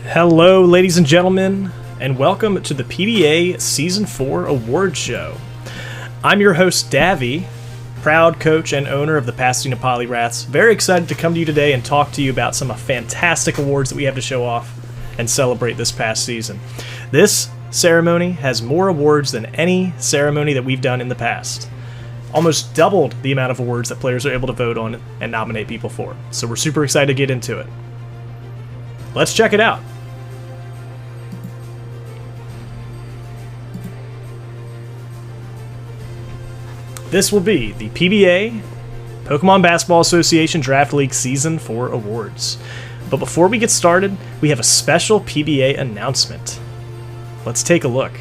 Hello, ladies and gentlemen, and welcome to the PBA Season 4 Award Show. I'm your host, Davey, proud coach and owner of the Pasadena Polyrats. Very excited to come to you today and talk to you about some fantastic awards that we have to show off and celebrate this past season. This ceremony has more awards than any ceremony that we've done in the past. Almost doubled the amount of awards that players are able to vote on and nominate people for. So we're super excited to get into it. Let's check it out. This will be the PBA, Pokemon Basketball Association Draft League Season 4 Awards. But before we get started, we have a special PBA announcement. Let's take a look.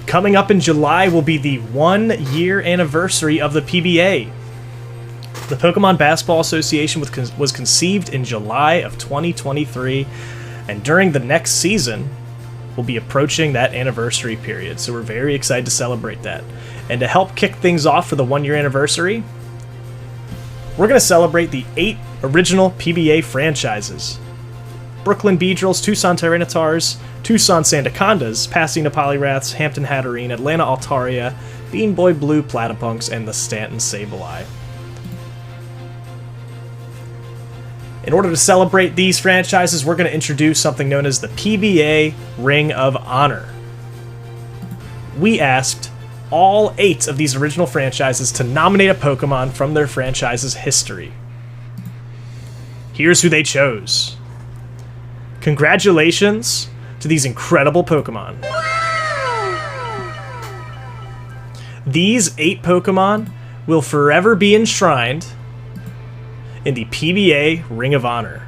Coming up in July will be the 1-year anniversary of the PBA. The Pokemon Basketball Association was conceived in July of 2023, and during the next season, we'll be approaching that anniversary period, so we're very excited to celebrate that. And to help kick things off for the 1-year anniversary, we're going to celebrate the 8 original PBA franchises. Brooklyn Beedrills, Tucson Tyrannotars, Tucson Sandacondas, Pasadena Polyrats, Hampton Hatterene, Atlanta Altaria, Bean Boy Blue Platypunks, and the Stanton Sableye. In order to celebrate these franchises, we're going to introduce something known as the PBA Ring of Honor. We asked all 8 of these original franchises to nominate a Pokemon from their franchise's history. Here's who they chose. Congratulations to these incredible Pokemon. These 8 Pokemon will forever be enshrined in the PBA Ring of Honor.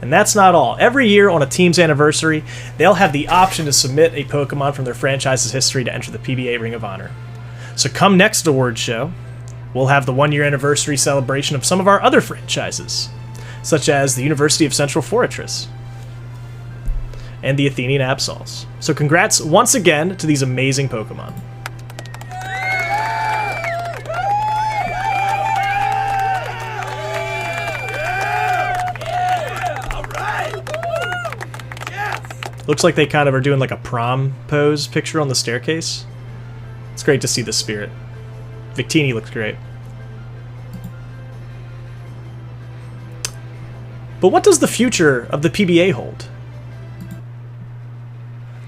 And that's not all. Every year on a team's anniversary, they'll have the option to submit a Pokemon from their franchise's history to enter the PBA Ring of Honor. So come next award show, we'll have the 1-year anniversary celebration of some of our other franchises, such as the University of Central Fortress and the Athenian Absols. So congrats once again to these amazing Pokemon. Looks like they kind of are doing like a prom pose picture on the staircase. It's great to see the spirit. Victini looks great. But what does the future of the PBA hold?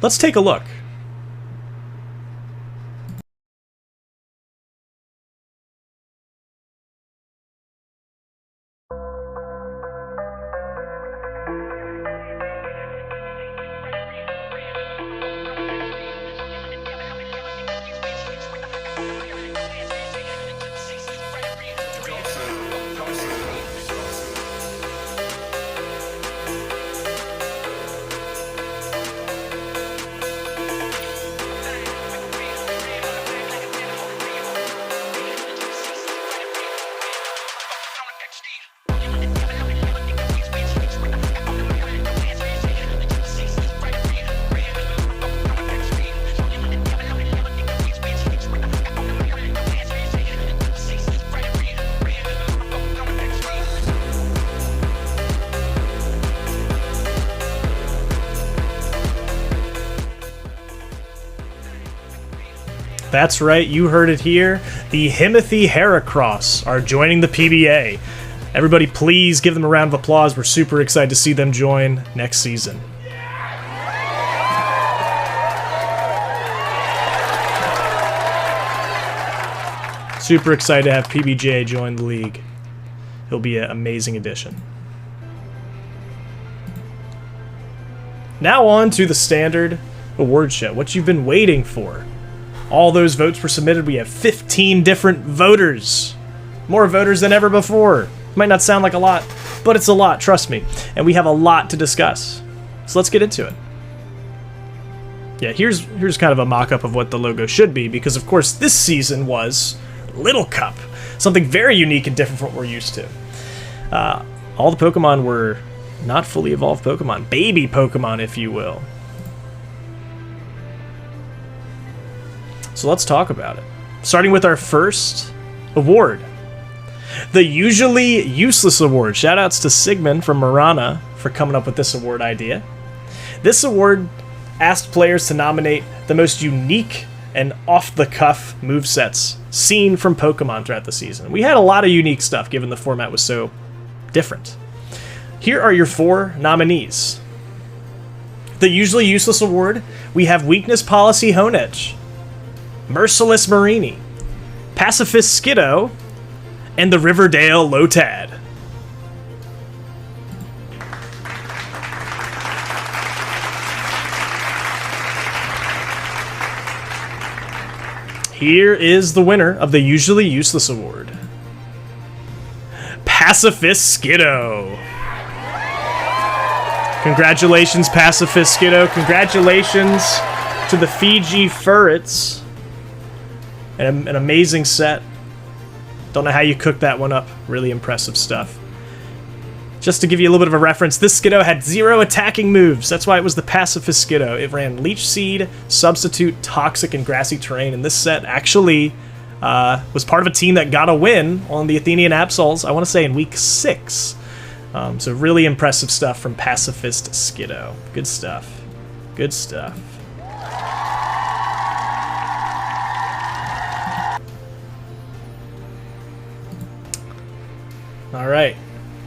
Let's take a look. That's right, you heard it here. The Himothy Heracross are joining the PBA. Everybody please give them a round of applause. We're super excited to see them join next season. Super excited to have PBJ join the league. He'll be an amazing addition. Now on to the standard award show, what you've been waiting for. All those votes were submitted. We have 15 different voters. More voters than ever before. Might not sound like a lot, but it's a lot, trust me. And we have a lot to discuss. So let's get into it. Yeah, here's kind of a mock-up of what the logo should be, because of course this season was Little Cup. Something very unique and different from what we're used to. All the Pokemon were not fully evolved Pokemon. Baby Pokemon, if you will. So let's talk about it. starting with our first award. The Usually Useless Award. Shoutouts to Sigmund from Marana for coming up with this award idea. This award asked players to nominate the most unique and off-the-cuff movesets seen from Pokemon throughout the season. We had a lot of unique stuff given the format was so different. Here are your 4 nominees. The Usually Useless Award, we have Weakness Policy Honedge, Merciless Marini, Pacifist Skiddo, and the Riverdale Lotad. Here is the winner of the Usually Useless Award. Pacifist Skiddo. Congratulations, Pacifist Skiddo. Congratulations to the Fiji Furrets. An amazing set. Don't know how you cooked that one up. Really impressive stuff. Just to give you a little bit of a reference, this Skiddo had 0 attacking moves. That's why it was the Pacifist Skiddo. It ran Leech Seed, Substitute, Toxic, and Grassy Terrain. And this set actually was part of a team that got a win on the Athenian Absols, I want to say in week 6. So really impressive stuff from Pacifist Skiddo. Good stuff. Good stuff. All right.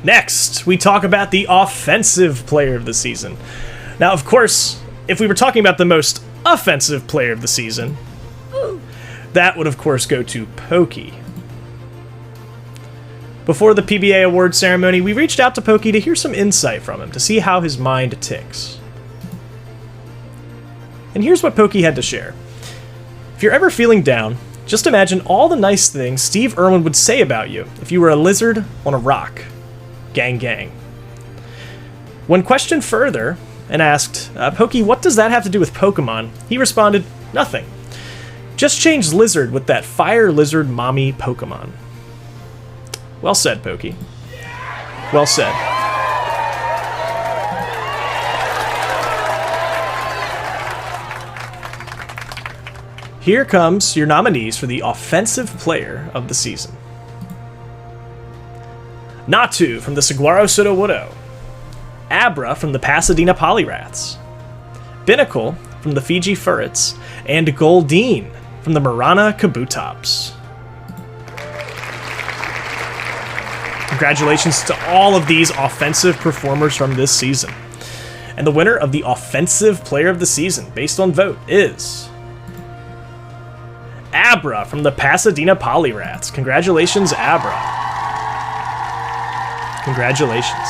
Next, we talk about the Offensive Player of the Season. Now, of course, if we were talking about the most offensive player of the season, that would, of course, go to Pokey. Before the PBA award ceremony, we reached out to Pokey to hear some insight from him, to see how his mind ticks. And here's what Pokey had to share. If you're ever feeling down, just imagine all the nice things Steve Irwin would say about you if you were a lizard on a rock. Gang, gang. When questioned further and asked, Pokey, what does that have to do with Pokemon? He responded, nothing. Just change lizard with that fire lizard mommy Pokemon. Well said, Pokey. Well said. Here comes your nominees for the Offensive Player of the Season. Natu from the Saguaro Sudowoodo, Abra from the Pasadena Poliwraths, Binnacle from the Fiji Furrets, and Goldeen from the Marana Kabutops. Congratulations to all of these offensive performers from this season. And the winner of the Offensive Player of the Season, based on vote, is Abra from the Pasadena Poliwraths. Congratulations, Abra. Congratulations.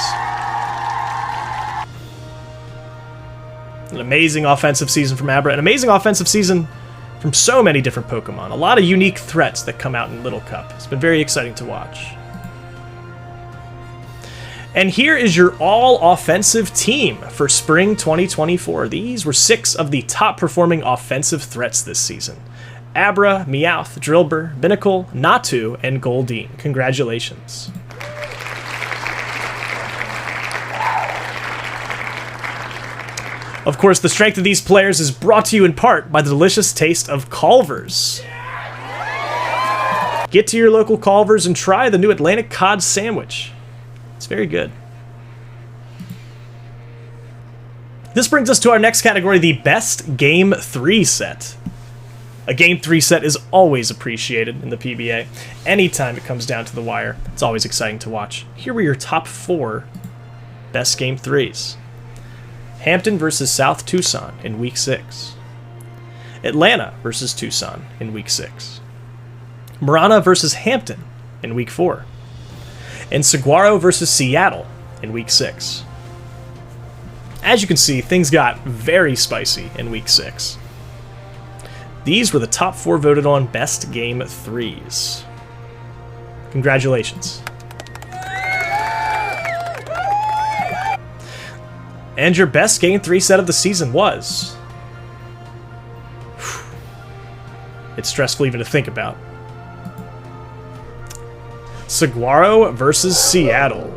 An amazing offensive season from Abra. An amazing offensive season from so many different Pokemon. A lot of unique threats that come out in Little Cup. It's been very exciting to watch. And here is your all-offensive team for Spring 2024. These were 6 of the top-performing offensive threats this season. Abra, Meowth, Drillbur, Binnacle, Natu, and Goldeen. Congratulations. Of course, the strength of these players is brought to you in part by the delicious taste of Culver's. Get to your local Culver's and try the new Atlantic Cod Sandwich. It's very good. This brings us to our next category, the Best Game 3 Set. A Game 3 set is always appreciated in the PBA. Anytime it comes down to the wire, it's always exciting to watch. Here were your top 4 Best Game 3s. Hampton versus South Tucson in Week 6. Atlanta versus Tucson in Week 6. Marana versus Hampton in Week 4. And Saguaro versus Seattle in Week 6. As you can see, things got very spicy in Week 6. These were the top 4 voted on Best Game 3s. Congratulations. And your Best Game 3 set of the season was... It's stressful even to think about. Saguaro versus Seattle.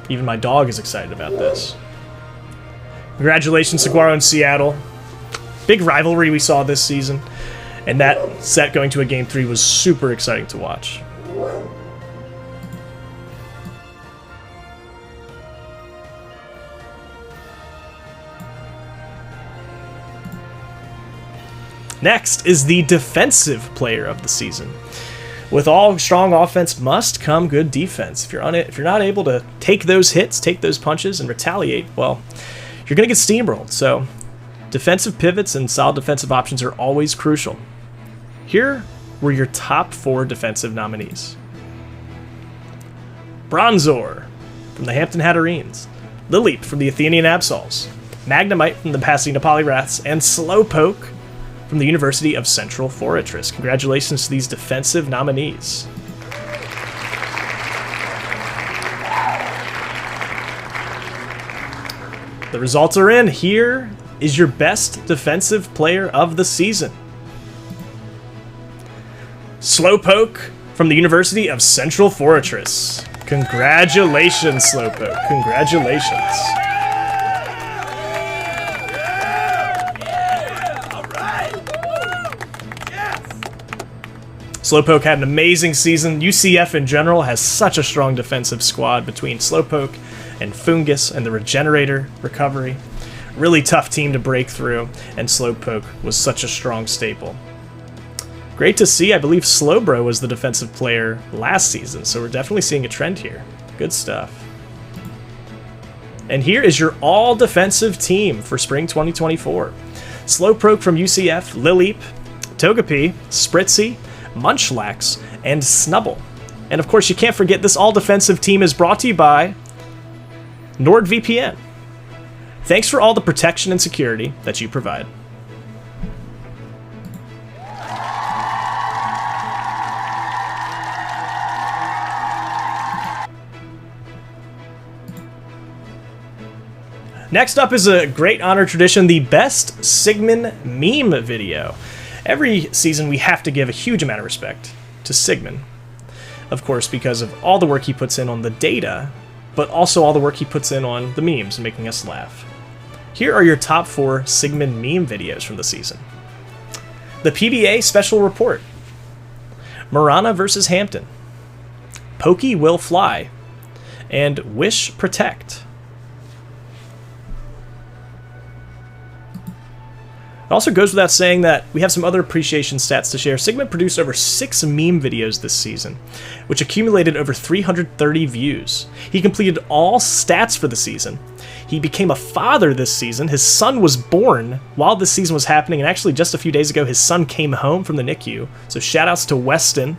Even my dog is excited about this. Congratulations, Saguaro and Seattle. Big rivalry we saw this season, and that set going to a Game 3 was super exciting to watch. Next is the defensive player of the season. With all strong offense must come good defense. If you're not able to take those hits, take those punches, and retaliate, well, you're going to get steamrolled. So defensive pivots and solid defensive options are always crucial. Here were your top 4 defensive nominees. Bronzor from the Hampton Hatterines, Lilleap from the Athenian Absols, Magnemite from the Pasadena Polyraths, and Slowpoke from the University of Central Fortress. Congratulations to these defensive nominees. The results are in. Here is your best defensive player of the season. Slowpoke from the University of Central Fortress. Congratulations, Slowpoke. Congratulations. Slowpoke had an amazing season. UCF in general has such a strong defensive squad between Slowpoke and Fungus and the Regenerator recovery. Really tough team to break through, and Slowpoke was such a strong staple. Great to see. I believe Slowbro was the defensive player last season, so we're definitely seeing a trend here. Good stuff. And here is your all-defensive team for Spring 2024. Slowpoke from UCF, Lilleap, Togepi, Spritzy, Munchlax, and Snubble. And of course, you can't forget this all-defensive team is brought to you by NordVPN. Thanks for all the protection and security that you provide. Next up is a great honor tradition, the best Sigmund meme video. Every season we have to give a huge amount of respect to Sigmund, of course, because of all the work he puts in on the data, but also all the work he puts in on the memes and making us laugh. Here are your top 4 Sigmund meme videos from the season. The PBA Special Report, Marana vs. Hampton, Pokey Will Fly, and Wish Protect. It also goes without saying that we have some other appreciation stats to share. Sigmund produced over 6 meme videos this season, which accumulated over 330 views. He completed all stats for the season. He became a father this season. His son was born while this season was happening, and actually just a few days ago, his son came home from the NICU. So shoutouts to Weston.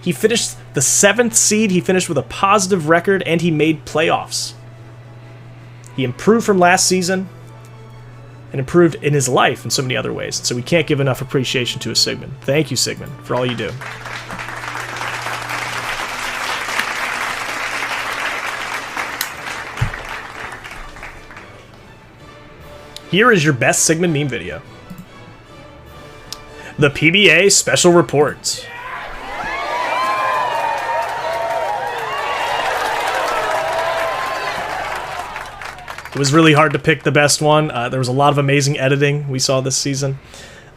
He finished the 7th seed. He finished with a positive record, and he made playoffs. He improved from last season and improved in his life in so many other ways. So we can't give enough appreciation to a Sigmund. Thank you, Sigmund, for all you do. Here is your best Sigmund meme video. The PBA Special Report. It was really hard to pick the best one. There was a lot of amazing editing we saw this season.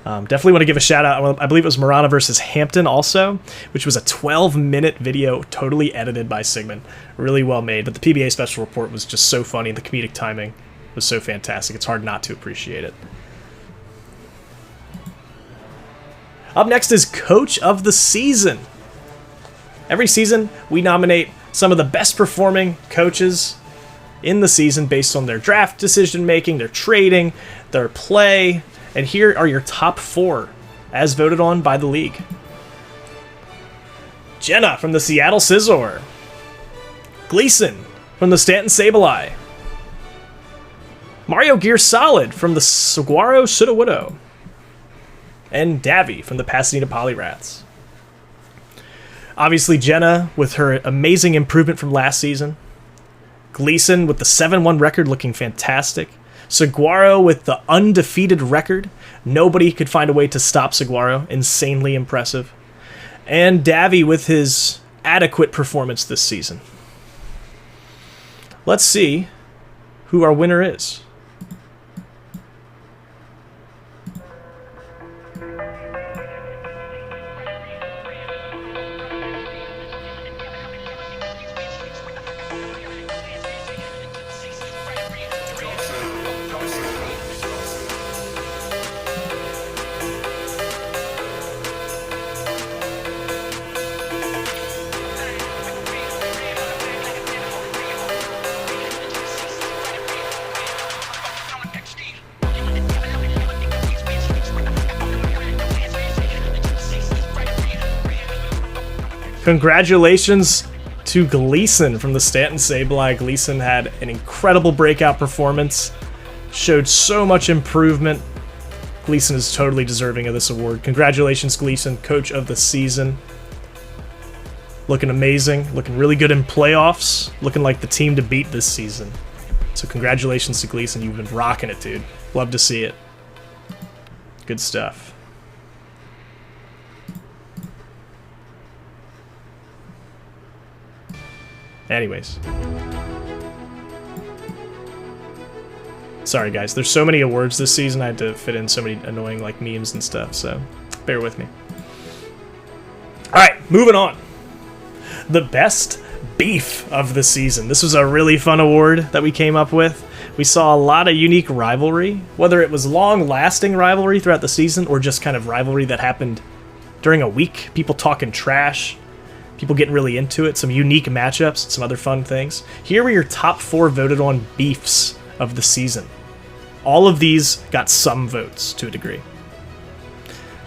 Definitely want to give a shout out. I believe it was Marana versus Hampton also, which was a 12-minute video totally edited by Sigmund. Really well made, but the PBA Special Report was just so funny. The comedic timing was so fantastic. It's hard not to appreciate it. Up next is Coach of the Season. Every season, we nominate some of the best performing coaches in the season based on their draft decision making, their trading, their play, and here are your top 4 as voted on by the league. Jenna from the Seattle Scizor, Gleason from the Stanton Sableye, Mario Gear Solid from the Saguaro Sudowoodo, and Davy from the Pasadena Polyraths. Obviously Jenna with her amazing improvement from last season, Gleason with the 7-1 record looking fantastic. Saguaro with the undefeated record. Nobody could find a way to stop Saguaro. Insanely impressive. And Davy with his adequate performance this season. Let's see who our winner is. Congratulations to Gleason from the Stanton Sableye. Gleason had an incredible breakout performance, showed so much improvement. Gleason is totally deserving of this award. Congratulations, Gleason, Coach of the Season. Looking amazing, looking really good in playoffs, looking like the team to beat this season. So congratulations to Gleason, you've been rocking it, dude. Love to see it. Good stuff. Anyways. Sorry guys, there's so many awards this season, I had to fit in so many annoying like memes and stuff, so bear with me. Alright, moving on. The best beef of the season. This was a really fun award that we came up with. We saw a lot of unique rivalry, whether it was long-lasting rivalry throughout the season or just kind of rivalry that happened during a week. People talking trash, people getting really into it, some unique matchups, some other fun things. Here were your top 4 voted on beefs of the season. All of these got some votes to a degree.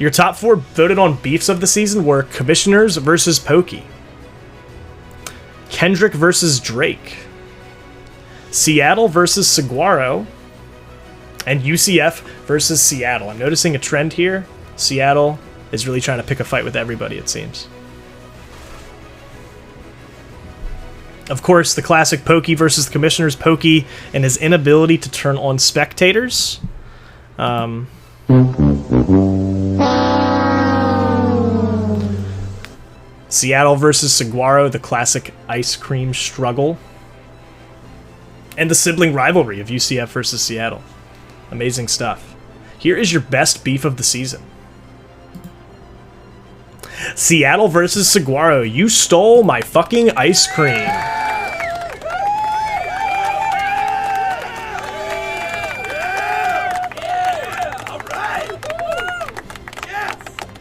Your top 4 voted on beefs of the season were Commissioners versus Pokey, Kendrick versus Drake, Seattle versus Saguaro, and UCF versus Seattle. I'm noticing a trend here. Seattle is really trying to pick a fight with everybody, it seems. Of course, the classic Pokey versus the Commissioners. Pokey and his inability to turn on spectators. Seattle versus Saguaro, the classic ice cream struggle. And the sibling rivalry of UCF versus Seattle. Amazing stuff. Here is your best beef of the season. Seattle versus Saguaro. You stole my fucking ice cream.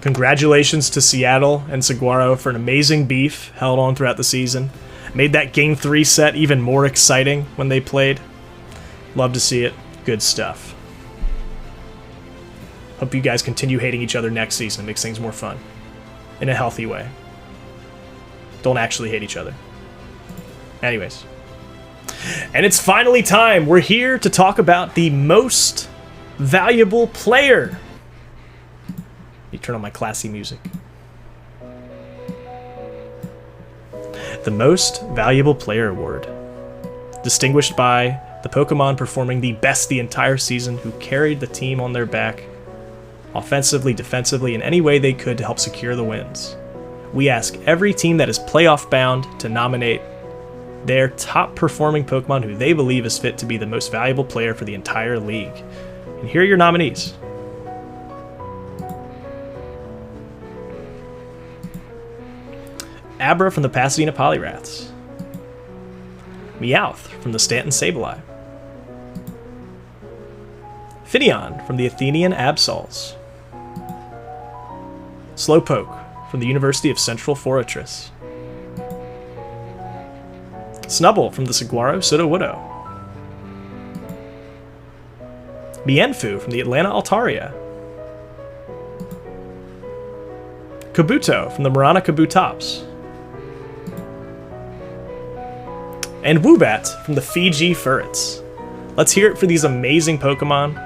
Congratulations to Seattle and Saguaro for an amazing beef held on throughout the season. Made that Game 3 set even more exciting when they played. Love to see it. Good stuff. Hope you guys continue hating each other next season. It makes things more fun. In a healthy way. Don't actually hate each other. Anyways. And it's finally time. We're here to talk about the most valuable player. Let me turn on my classy music. The Most Valuable Player Award. Distinguished by the Pokemon performing the best the entire season, who carried the team on their back, offensively, defensively, in any way they could to help secure the wins. We ask every team that is playoff bound to nominate their top performing Pokemon who they believe is fit to be the most valuable player for the entire league. And here are your nominees. Abra from the Pasadena Poliwraths. Meowth from the Stanton Sableye. Finneon from the Athenian Absols. Slowpoke from the University of Central Fortress. Snubbull from the Saguaro Sudowoodo. Mienfoo from the Atlanta Altaria. Kabuto from the Marana Kabutops. And Woobat from the Fiji Furrets. Let's hear it for these amazing Pokemon.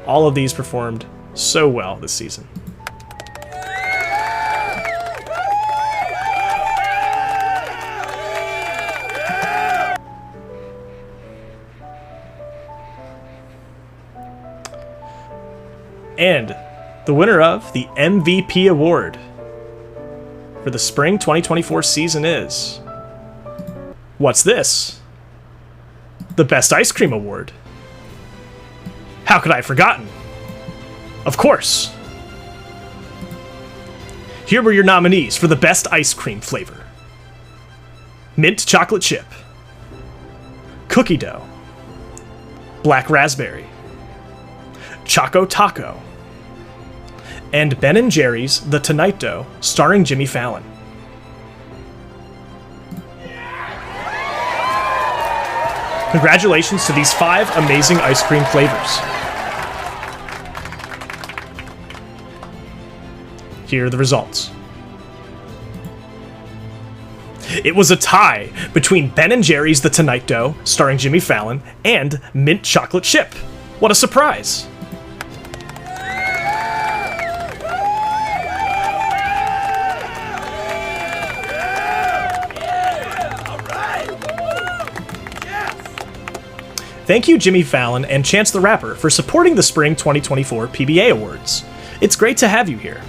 All of these performed so well this season. And the winner of the MVP award for the Spring 2024 season is... What's this? The Best Ice Cream Award. How could I have forgotten? Of course. Here were your nominees for the best ice cream flavor. Mint chocolate chip, cookie dough, black raspberry, choco taco, and Ben & Jerry's The Tonight Dough starring Jimmy Fallon. Congratulations to these 5 amazing ice cream flavors. Here are the results. It was a tie between Ben and Jerry's The Tonight Dough, starring Jimmy Fallon, and Mint Chocolate Chip. What a surprise! Thank you, Jimmy Fallon and Chance the Rapper, for supporting the Spring 2024 PBA Awards. It's great to have you here.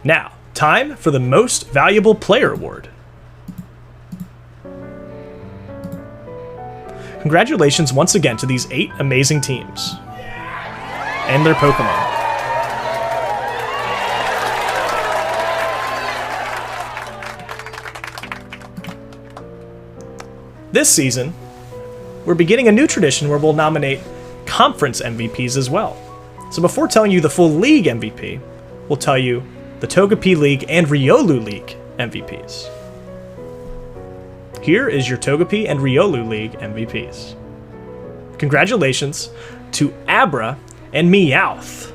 Now, time for the Most Valuable Player Award. Congratulations once again to these 8 amazing teams and their Pokemon. This season, we're beginning a new tradition where we'll nominate conference MVPs as well. So before telling you the full league MVP, we'll tell you the Togepi League and Riolu League MVPs. Here is your Togepi and Riolu League MVPs. Congratulations to Abra and Meowth.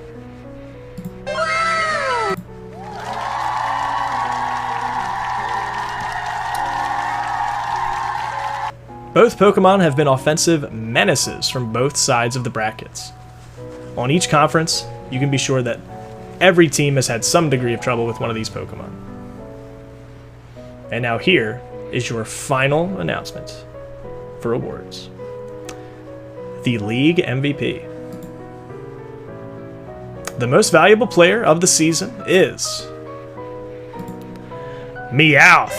Both Pokemon have been offensive menaces from both sides of the brackets. On each conference, you can be sure that every team has had some degree of trouble with one of these Pokemon. And now here is your final announcement for awards. The League MVP. The most valuable player of the season is Meowth.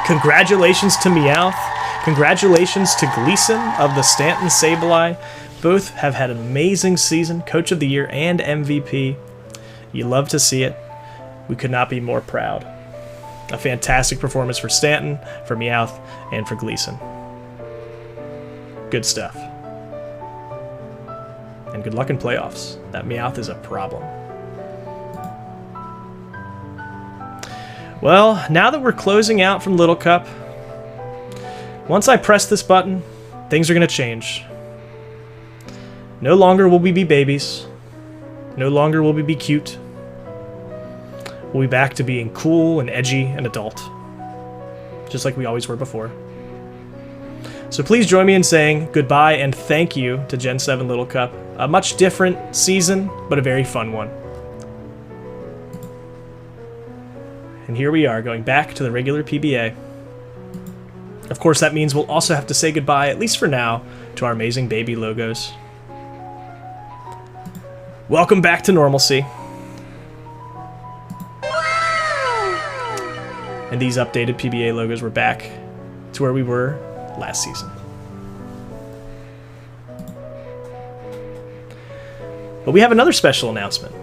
Congratulations to Meowth. Congratulations to Gleason of the Stanton Sableye. Both have had an amazing season, Coach of the Year and MVP. You love to see it. We could not be more proud. A fantastic performance for Stanton, for Meowth, and for Gleason. Good stuff. And good luck in playoffs. That Meowth is a problem. Well, now that we're closing out from Little Cup, once I press this button, things are going to change. No longer will we be babies. No longer will we be cute. We'll be back to being cool and edgy and adult, just like we always were before. So please join me in saying goodbye and thank you to Gen 7 Little Cup. A much different season, but a very fun one. And here we are, going back to the regular PBA. Of course, that means we'll also have to say goodbye, at least for now, to our amazing baby logos. Welcome back to normalcy. And these updated PBA logos were back to where we were last season. But we have another special announcement.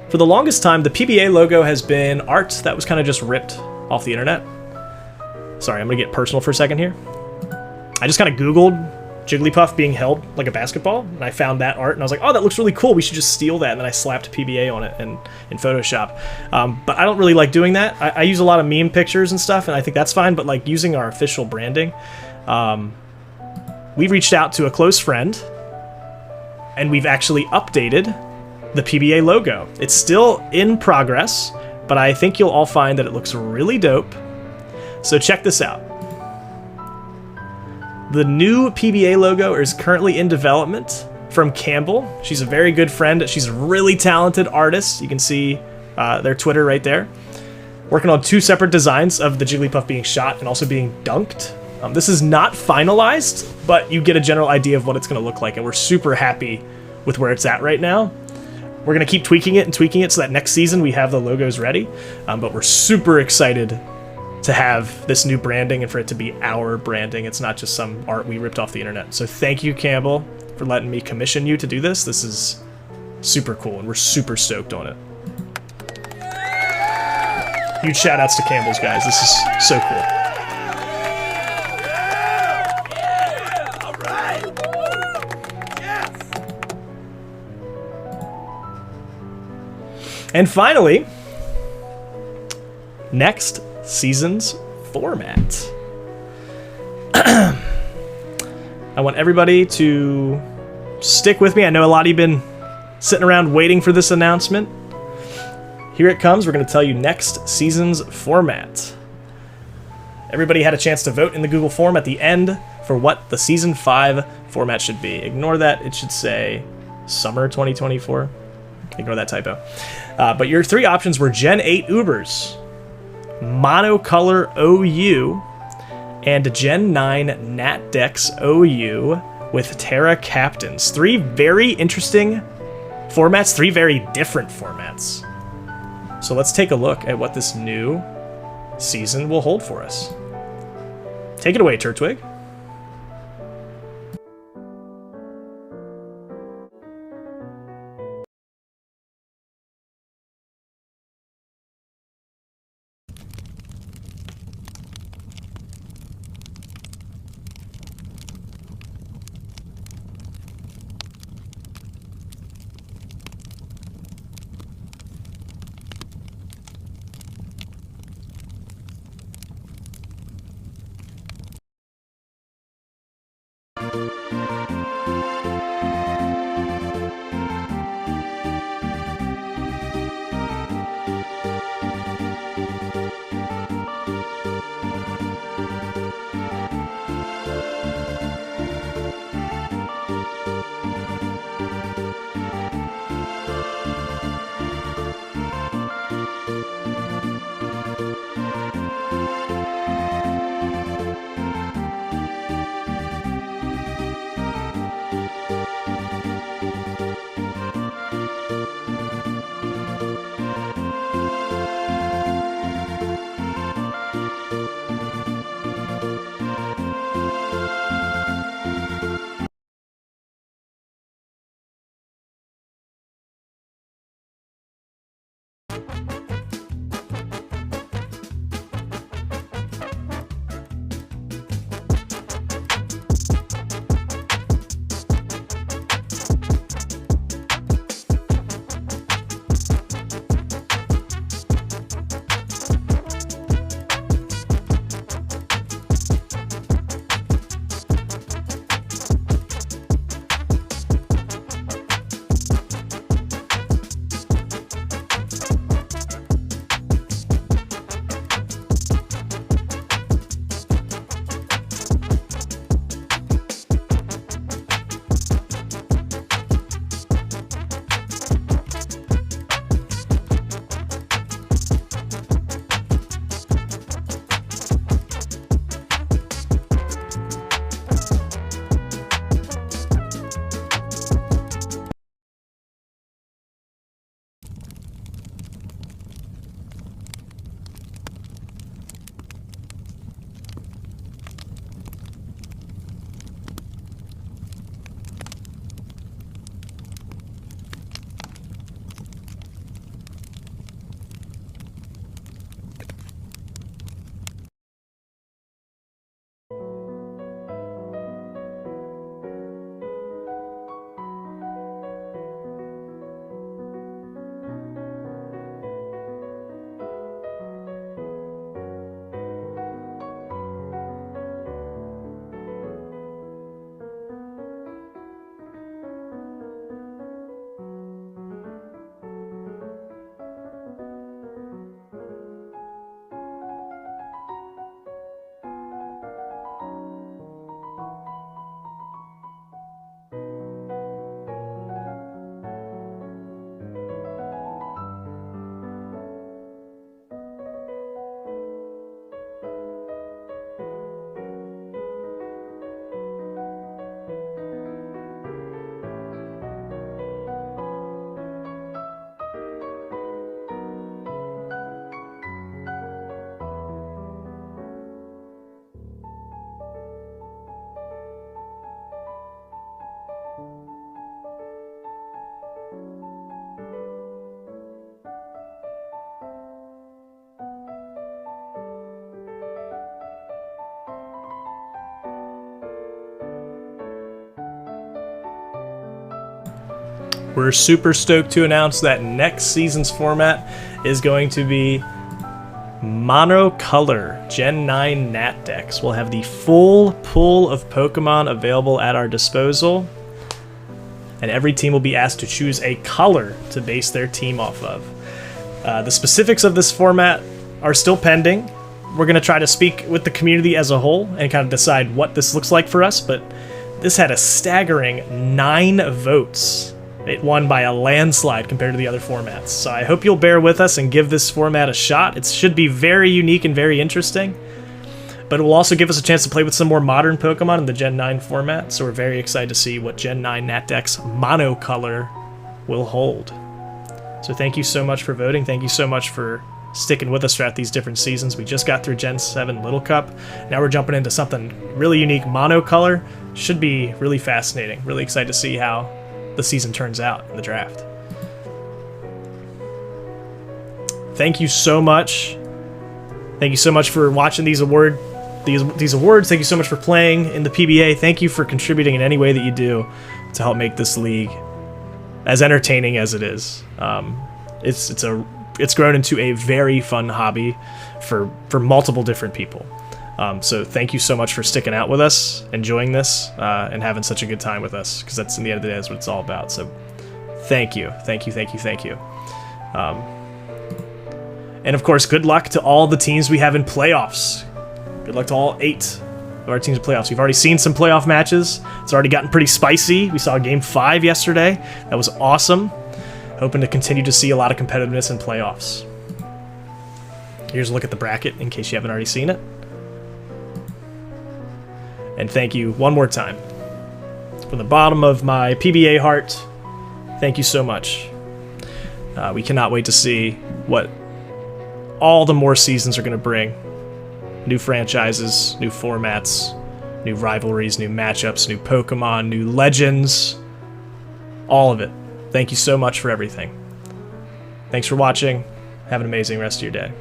For the longest time, the PBA logo has been art that was kind of just ripped off the internet. Sorry, I'm going to get personal for a second here. I just kind of Googled Jigglypuff being held like a basketball, and I found that art, and I was like, oh, that looks really cool, we should just steal that, and then I slapped PBA on it in Photoshop. But I don't really like doing that. I use a lot of meme pictures and stuff, and I think that's fine, but like using our official branding, we reached out to a close friend, and we've actually updated the PBA logo. It's still in progress, but I think you'll all find that it looks really dope. So check this out. The new PBA logo is currently in development from Campbell. She's a very good friend. She's a really talented artist. You can see their Twitter right there. Working on 2 separate designs of the Jigglypuff being shot and also being dunked. This is not finalized, but you get a general idea of what it's going to look like, and we're super happy with where it's at right now. We're going to keep tweaking it so that next season we have the logos ready, but we're super excited to have this new branding and for it to be our branding. It's not just some art we ripped off the internet. So thank you, Campbell, for letting me commission you to do this. This is super cool, and we're super stoked on it. Huge shout outs to Campbell's, guys. This is so cool. And finally, next season's format. I want everybody to stick with me. I know a lot of you have been sitting around waiting for this announcement. Here it comes. We're going to tell you next season's format. Everybody had a chance to vote in the Google form at the end for what the Season 5 format should be. Ignore that. It should say Summer 2024. Ignore that typo. But your three options were Gen 8 Ubers, Monocolor OU, and Gen 9 NatDex OU with Terra Captains. Three very interesting formats, three very different formats. So let's take a look at what this new season will hold for us. Take it away, Turtwig. We're super stoked to announce that next season's format is going to be Monocolor Gen 9 Nat decks. We'll have the full pool of Pokemon available at our disposal, and every team will be asked to choose a color to base their team off of. The specifics of this format are still pending. We're going to try to speak with the community as a whole and kind of decide what this looks like for us, but this had a staggering 9 votes. It won by a landslide compared to the other formats. So I hope you'll bear with us and give this format a shot. It should be very unique and very interesting, but it will also give us a chance to play with some more modern Pokemon in the Gen 9 format, so we're very excited to see what Gen 9 Nat Deck's Monocolor will hold. So thank you so much for voting. Thank you so much for sticking with us throughout these different seasons. We just got through Gen 7 Little Cup. Now we're jumping into something really unique, Monocolor. Should be really fascinating. Really excited to see how the season turns out in the draft. Thank you so much. Thank you so much for watching these awards. Thank you so much for playing in the PBA. Thank you for contributing in any way that you do to help make this league as entertaining as it is. It's grown into a very fun hobby for multiple different people. So thank you so much for sticking out with us, enjoying this, and having such a good time with us, because that's, in the end of the day, that's what it's all about. So thank you. Thank you, thank you, thank you. And of course, good luck to all the teams we have in playoffs. Good luck to all 8 of our teams in playoffs. We've already seen some playoff matches. It's already gotten pretty spicy. We saw Game 5 yesterday. That was awesome. Hoping to continue to see a lot of competitiveness in playoffs. Here's a look at the bracket in case you haven't already seen it. And thank you one more time. From the bottom of my PBA heart, thank you so much. We cannot wait to see what all the more seasons are going to bring. New franchises, new formats, new rivalries, new matchups, new Pokemon, new legends. All of it. Thank you so much for everything. Thanks for watching. Have an amazing rest of your day.